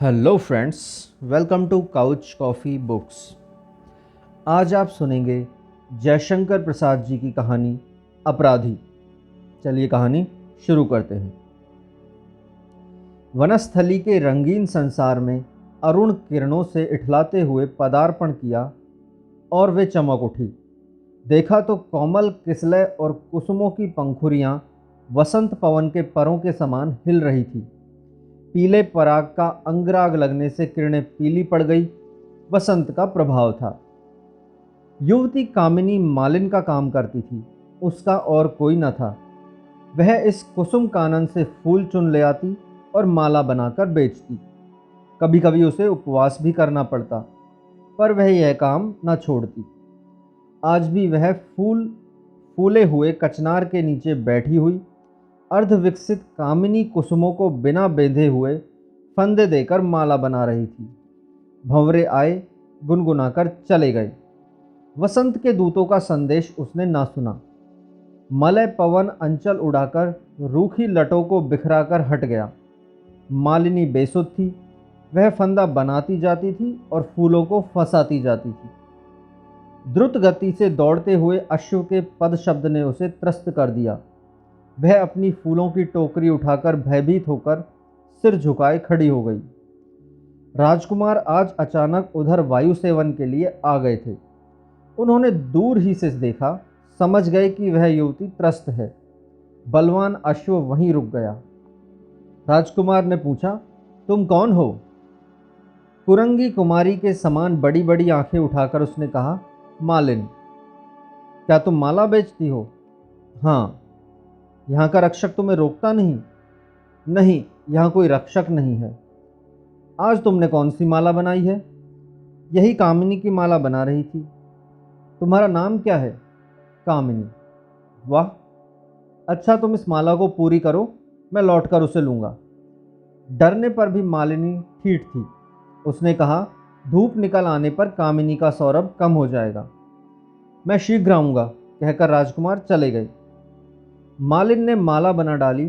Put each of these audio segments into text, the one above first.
Hello friends, welcome to couch coffee books. आज आप सुनेंगे जयशंकर प्रसाद जी की कहानी अपराधी। चलिए कहानी शुरू करते हैं। वनस्थली के रंगीन संसार में अरुण किरणों से इठलाते हुए पदार्पण किया और वे चमक उठी। देखा तो कोमल किसलय और कुसुमों की पंखुरियां वसंत पवन के परों के समान हिल रही थी। पीले पराग का अंगराग लगने से किरणें पीली पड़ गई। वसंत का प्रभाव था। युवती कामिनी मालिन का काम करती थी, उसका और कोई न था। वह इस कुसुम कानन से फूल चुन ले आती और माला बनाकर बेचती। कभी कभी उसे उपवास भी करना पड़ता, पर वह यह काम न छोड़ती। आज भी वह फूले हुए कचनार के नीचे बैठी हुई अर्धविकसित कामिनी कुसुमों को बिना बेंधे हुए फंदे देकर माला बना रही थी। भंवरे आए, गुनगुनाकर चले गए। वसंत के दूतों का संदेश उसने ना सुना। मलय पवन अंचल उड़ाकर रूखी लटों को बिखराकर हट गया। मालिनी बेसुध थी। वह फंदा बनाती जाती थी और फूलों को फंसाती जाती थी। द्रुत गति से दौड़ते हुए अश्व के पद शब्द ने उसे त्रस्त कर दिया। वह अपनी फूलों की टोकरी उठाकर भयभीत होकर सिर झुकाए खड़ी हो गई। राजकुमार आज अचानक उधर वायु सेवन के लिए आ गए थे। उन्होंने दूर ही से देखा, समझ गए कि वह युवती त्रस्त है। बलवान अश्व वहीं रुक गया। राजकुमार ने पूछा, तुम कौन हो? कुरंगी कुमारी के समान बड़ी बड़ी आंखें उठाकर उसने कहा, मालिन। क्या तुम माला बेचती हो? हाँ। यहाँ का रक्षक तुम्हें रोकता नहीं? नहीं, यहाँ कोई रक्षक नहीं है। आज तुमने कौन सी माला बनाई है? यही कामिनी की माला बना रही थी। तुम्हारा नाम क्या है? कामिनी। वाह, अच्छा, तुम इस माला को पूरी करो, मैं लौटकर उसे लूँगा। डरने पर भी मालिनी ठीठ थी। उसने कहा, धूप निकल आने पर कामिनी का सौरभ कम हो जाएगा। मैं शीघ्र आऊँगा, कहकर राजकुमार चले गए। मालिन ने माला बना डाली।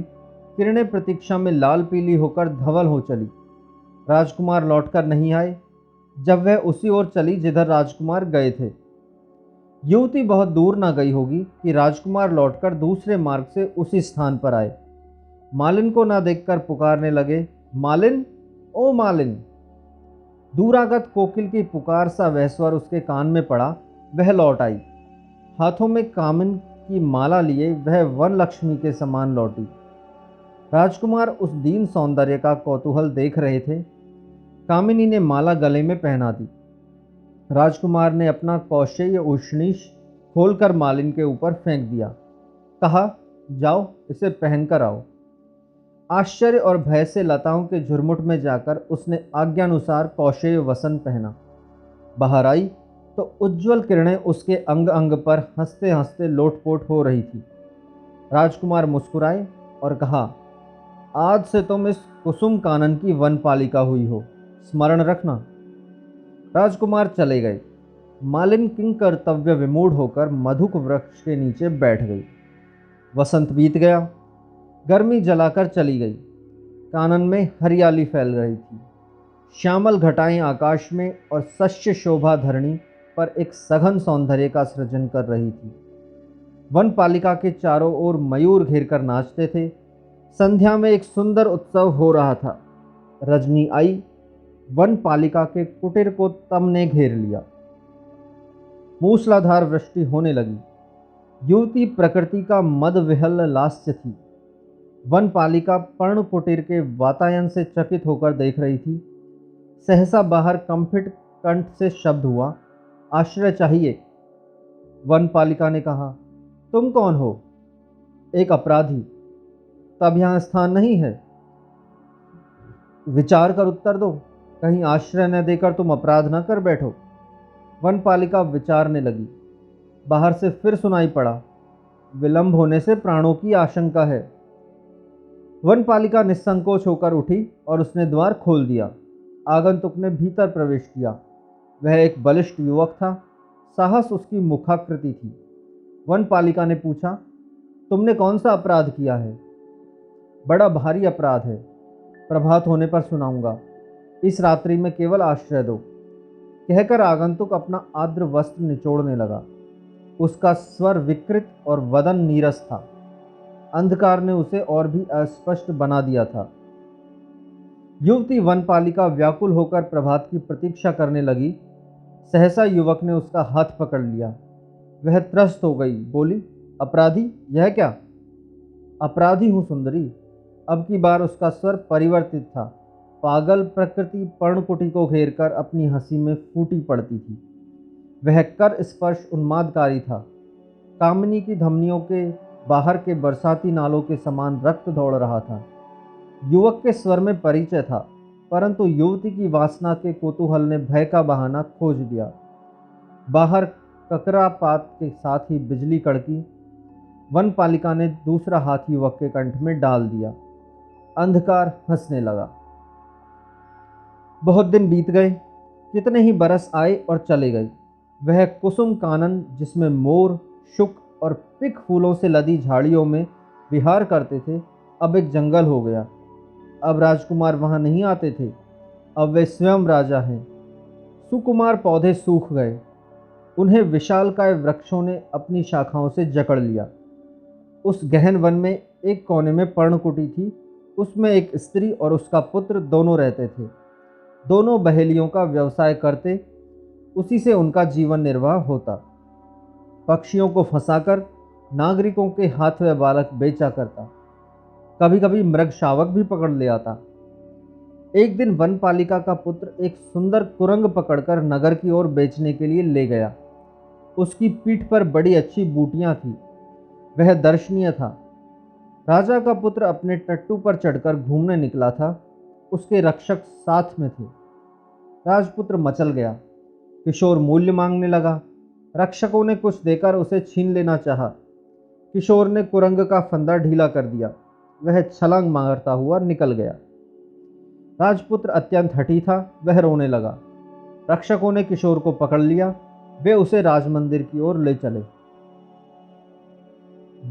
किरणें प्रतीक्षा में लाल पीली होकर धवल हो चली। राजकुमार लौटकर नहीं आए। जब वह उसी ओर चली जिधर राजकुमार गए थे। युवती बहुत दूर न गई होगी कि राजकुमार लौटकर दूसरे मार्ग से उसी स्थान पर आए। मालिन को न देखकर पुकारने लगे, मालिन, ओ मालिन। दूरागत कोकिल की पुकार सा वह स्वर उसके कान में पड़ा। वह लौट आई। हाथों में कामिन की माला लिए वह वन लक्ष्मी के समान लौटी। राजकुमार उस दीन सौंदर्य का कौतूहल देख रहे थे। कामिनी ने माला गले में पहना दी। राजकुमार ने अपना कौशेय उष्णीष खोलकर मालिन के ऊपर फेंक दिया। कहा, जाओ, इसे पहनकर आओ। आश्चर्य और भय से लताओं के झुरमुट में जाकर उसने आज्ञानुसार कौशेय वसन पहना। बाहर आई तो उज्ज्वल किरणें उसके अंग अंग पर हंसते हंसते लोटपोट हो रही थी। राजकुमार मुस्कुराए और कहा, आज से तुम इस कुसुम कानन की वनपालिका हुई हो, स्मरण रखना। राजकुमार चले गए। मालिन किंग कर्तव्य विमूढ़ होकर मधुक वृक्ष के नीचे बैठ गई। वसंत बीत गया। गर्मी जलाकर चली गई। कानन में हरियाली फैल रही थी। श्यामल घटाएं आकाश में और शस्य शोभा धरणी पर एक सघन सौंदर्य का सृजन कर रही थी। वनपालिका के चारों ओर मयूर घेरकर नाचते थे। संध्या में एक सुंदर उत्सव हो रहा था। रजनी आई। वनपालिका के कुटीर को तम ने घेर लिया। मूसलाधार वृष्टि होने लगी। युवती प्रकृति का मद विहल लास्य थी। वनपालिका पर्ण कुटीर के वातायन से चकित होकर देख रही थी। सहसा बाहर कंपित कंठ से शब्द हुआ, आश्रय चाहिए। वनपालिका ने कहा, तुम कौन हो? एक अपराधी। तब यहाँ स्थान नहीं है। विचार कर उत्तर दो, कहीं आश्रय न देकर तुम अपराध न कर बैठो। वनपालिका विचारने लगी। बाहर से फिर सुनाई पड़ा, विलंब होने से प्राणों की आशंका है। वनपालिका निसंकोच होकर उठी और उसने द्वार खोल दिया। आगंतुक ने भीतर प्रवेश किया। वह एक बलिष्ठ युवक था। साहस उसकी मुखाकृति थी। वनपालिका ने पूछा, तुमने कौन सा अपराध किया है? बड़ा भारी अपराध है, प्रभात होने पर सुनाऊंगा। इस रात्रि में केवल आश्रय दो, कहकर आगंतुक अपना आर्द्र वस्त्र निचोड़ने लगा। उसका स्वर विकृत और वदन नीरस था। अंधकार ने उसे और भी अस्पष्ट बना दिया था। युवती वनपालिका व्याकुल होकर प्रभात की प्रतीक्षा करने लगी। सहसा युवक ने उसका हाथ पकड़ लिया। वह त्रस्त हो गई, बोली, अपराधी, यह क्या? अपराधी हूँ सुंदरी। अब की बार उसका स्वर परिवर्तित था। पागल प्रकृति पर्णकुटी को घेरकर अपनी हंसी में फूटी पड़ती थी। वह कर स्पर्श उन्मादकारी था। कामिनी की धमनियों के बाहर के बरसाती नालों के समान रक्त दौड़ रहा था। युवक के स्वर में परिचय था, परंतु युवती की वासना के कौतूहल ने भय का बहाना खोज दिया। बाहर ककरापात के साथ ही बिजली कड़की। वनपालिका ने दूसरा हाथ युवक के कंठ में डाल दिया। अंधकार हंसने लगा। बहुत दिन बीत गए, कितने ही बरस आए और चले गए। वह कुसुम कानन जिसमें मोर, शुक और पिक फूलों से लदी झाड़ियों में विहार करते थे, अब एक जंगल हो गया। अब राजकुमार वहां नहीं आते थे, अब वे स्वयं राजा हैं। सुकुमार पौधे सूख गए, उन्हें विशालकाय वृक्षों ने अपनी शाखाओं से जकड़ लिया। उस गहन वन में एक कोने में पर्णकुटी थी। उसमें एक स्त्री और उसका पुत्र दोनों रहते थे। दोनों बहेलियों का व्यवसाय करते, उसी से उनका जीवन निर्वाह होता। पक्षियों को फंसाकर नागरिकों के हाथ वह बालक बेचा करता। कभी कभी मृग शावक भी पकड़ ले आता। एक दिन वनपालिका का पुत्र एक सुंदर कुरंग पकड़कर नगर की ओर बेचने के लिए ले गया। उसकी पीठ पर बड़ी अच्छी बूटियां थी। वह दर्शनीय था। राजा का पुत्र अपने टट्टू पर चढ़कर घूमने निकला था। उसके रक्षक साथ में थे। राजपुत्र मचल गया। किशोर मूल्य मांगने लगा। रक्षकों ने कुछ देकर उसे छीन लेना चाहा। किशोर ने कुरंग का फंदा ढीला कर दिया। वह छलांग मारता हुआ निकल गया। राजपुत्र अत्यंत हठी था। वह रोने लगा। रक्षकों ने किशोर को पकड़ लिया। वे उसे राजमंदिर की ओर ले चले।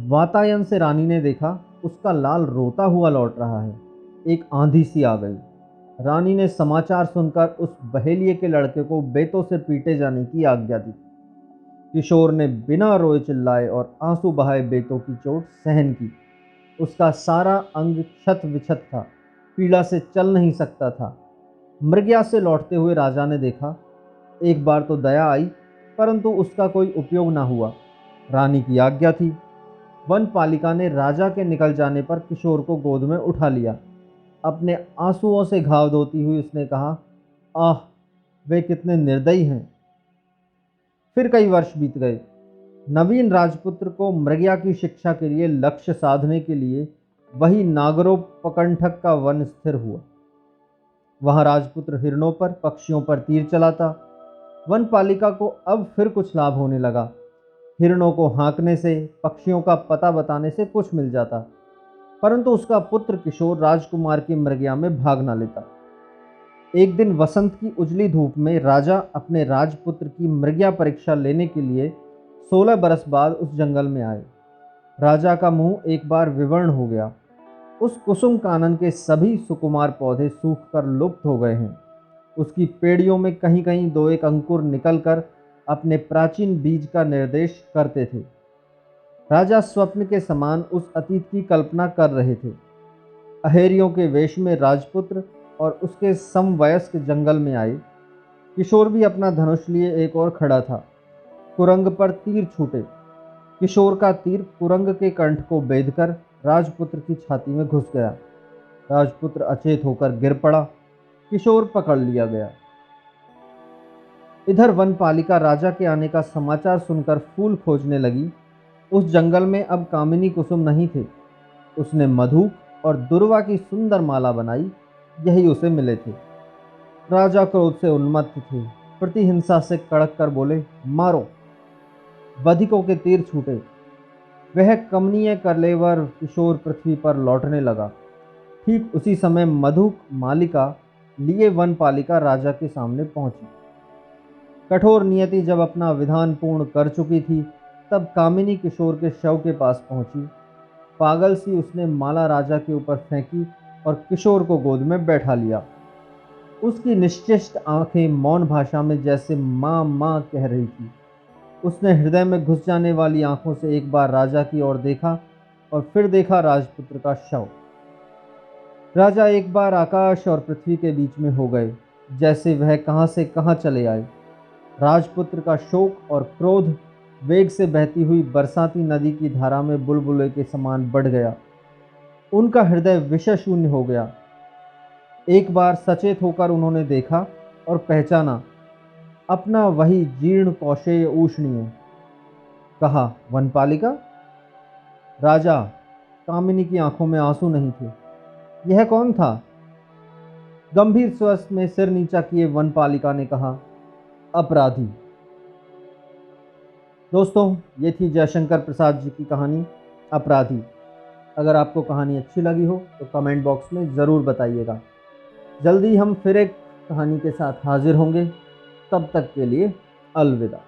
वातायन से रानी ने देखा, उसका लाल रोता हुआ लौट रहा है। एक आंधी सी आ गई। रानी ने समाचार सुनकर उस बहेलिये के लड़के को बेतों से पीटे जाने की आज्ञा दी। किशोर ने बिना रोए चिल्लाए और आंसू बहाए बेतों की चोट सहन की। उसका सारा अंग क्षत विक्षत था, पीड़ा से चल नहीं सकता था। मृग्या से लौटते हुए राजा ने देखा। एक बार तो दया आई, परंतु उसका कोई उपयोग न हुआ। रानी की आज्ञा थी। वनपालिका ने राजा के निकल जाने पर किशोर को गोद में उठा लिया। अपने आंसुओं से घाव धोती हुई उसने कहा, आह, वे कितने निर्दयी हैं। फिर कई वर्ष बीत गए। नवीन राजपुत्र को मृग्या की शिक्षा के लिए लक्ष्य साधने के लिए वही नागरोपकंठक का वन स्थिर हुआ। वहां राजपुत्र हिरणों पर, पक्षियों पर तीर चलाता। वनपालिका को अब फिर कुछ लाभ होने लगा। हिरणों को हाँकने से, पक्षियों का पता बताने से कुछ मिल जाता, परंतु उसका पुत्र किशोर राजकुमार की मृग्या में भाग न लेता। एक दिन वसंत की उजली धूप में राजा अपने राजपुत्र की मृग्या परीक्षा लेने के लिए 16 बरस बाद उस जंगल में आए। राजा का मुंह एक बार विवर्ण हो गया। उस कुसुम कानन के सभी सुकुमार पौधे सूखकर लुप्त हो गए हैं। उसकी पेड़ियों में कहीं कहीं दो एक अंकुर निकलकर अपने प्राचीन बीज का निर्देश करते थे। राजा स्वप्न के समान उस अतीत की कल्पना कर रहे थे। अहेरियों के वेश में राजपुत्र और उसके समवयस्क जंगल में आए। किशोर भी अपना धनुष लिए एक ओर खड़ा था। कुरंग पर तीर छूटे। किशोर का तीर कुरंग के कंठ को बेधकर राजपुत्र की छाती में घुस गया। राजपुत्र अचेत होकर गिर पड़ा। किशोर पकड़ लिया गया। इधर वनपालिका राजा के आने का समाचार सुनकर फूल खोजने लगी। उस जंगल में अब कामिनी कुसुम नहीं थे। उसने मधु और दुर्वा की सुंदर माला बनाई, यही उसे मिले थे। राजा क्रोध से उन्मत्त थे। प्रतिहिंसा से कड़क कर बोले, मारो। बधिकों के तीर छूटे। वह कमनीय कलेवर किशोर पृथ्वी पर लौटने लगा। ठीक उसी समय मधु मालिका लिए वनपालिका राजा के सामने पहुंची। कठोर नियति जब अपना विधान पूर्ण कर चुकी थी, तब कामिनी किशोर के शव के पास पहुंची। पागल सी उसने माला राजा के ऊपर फेंकी और किशोर को गोद में बैठा लिया। उसकी निश्चेष्ट आंखें मौन भाषा में जैसे माँ माँ कह रही थी। उसने हृदय में घुस जाने वाली आंखों से एक बार राजा की ओर देखा और फिर देखा राजपुत्र का शव। राजा एक बार आकाश और पृथ्वी के बीच में हो गए, जैसे वह कहां से कहां चले आए। राजपुत्र का शोक और क्रोध वेग से बहती हुई बरसाती नदी की धारा में बुलबुले के समान बढ़ गया। उनका हृदय विषय शून्य हो गया। एक बार सचेत होकर उन्होंने देखा और पहचाना अपना वही जीर्ण कौशेय ऊष्णीय। कहा, वनपालिका? राजा, कामिनी की आंखों में आंसू नहीं थे। यह कौन था? गंभीर स्वर में सिर नीचा किए वनपालिका ने कहा, अपराधी। दोस्तों, ये थी जयशंकर प्रसाद जी की कहानी अपराधी। अगर आपको कहानी अच्छी लगी हो तो कमेंट बॉक्स में ज़रूर बताइएगा। जल्दी हम फिर एक कहानी के साथ हाजिर होंगे। तब तक के लिए अलविदा।